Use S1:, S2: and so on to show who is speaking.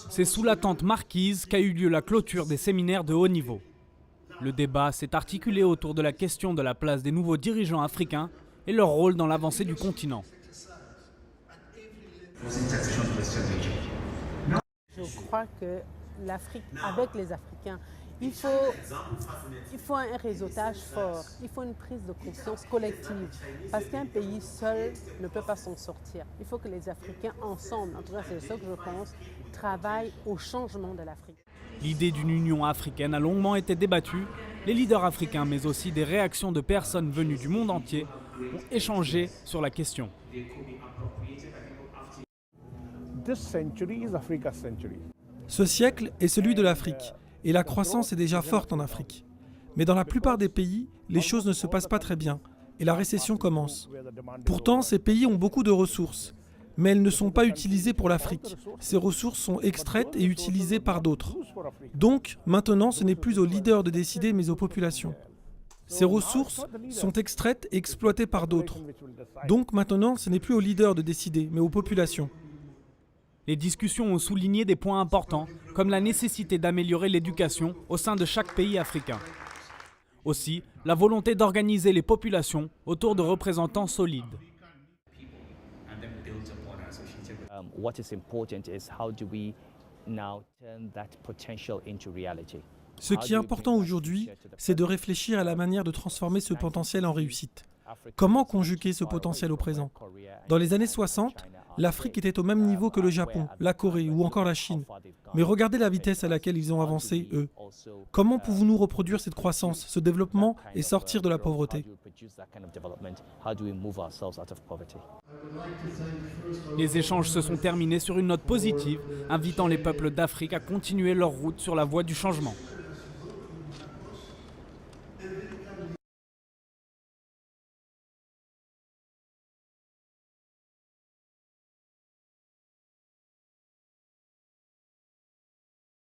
S1: C'est sous la tente marquise qu'a eu lieu la clôture des séminaires de haut niveau. Le débat s'est articulé autour de la question de la place des nouveaux dirigeants africains et leur rôle dans l'avancée du continent.
S2: Je crois que l'Afrique, avec les Africains, il faut un réseautage fort, il faut une prise de conscience collective, parce qu'un pays seul ne peut pas s'en sortir. Il faut que les Africains ensemble, en tout cas c'est ce que je pense, travaillent au changement de l'Afrique.
S1: L'idée d'une Union africaine a longuement été débattue. Les leaders africains, mais aussi des réactions de personnes venues du monde entier, ont échangé sur la question.
S3: Ce siècle est celui de l'Afrique, et la croissance est déjà forte en Afrique. Mais dans la plupart des pays, les choses ne se passent pas très bien, et la récession commence. Pourtant, ces pays ont beaucoup de ressources, mais elles ne sont pas utilisées pour l'Afrique. Ces ressources sont extraites et utilisées par d'autres. Donc, maintenant, ce n'est plus aux leaders de décider, mais aux populations. Ces ressources sont extraites et exploitées par d'autres. Donc, maintenant, ce n'est plus aux leaders de décider, mais aux populations.
S1: Les discussions ont souligné des points importants, comme la nécessité d'améliorer l'éducation au sein de chaque pays africain. Aussi, la volonté d'organiser les populations autour de représentants solides.
S4: What is important is how do we now turn that potential into reality.
S3: Ce qui est important aujourd'hui, c'est de réfléchir à la manière de transformer ce potentiel en réussite. Comment conjuguer ce potentiel au présent? Dans les années 60, l'Afrique était au même niveau que le Japon, la Corée ou encore la Chine. Mais regardez la vitesse à laquelle ils ont avancé, eux. Comment pouvons-nous reproduire cette croissance, ce développement et sortir de la pauvreté?
S1: Les échanges se sont terminés sur une note positive, invitant les peuples d'Afrique à continuer leur route sur la voie du changement.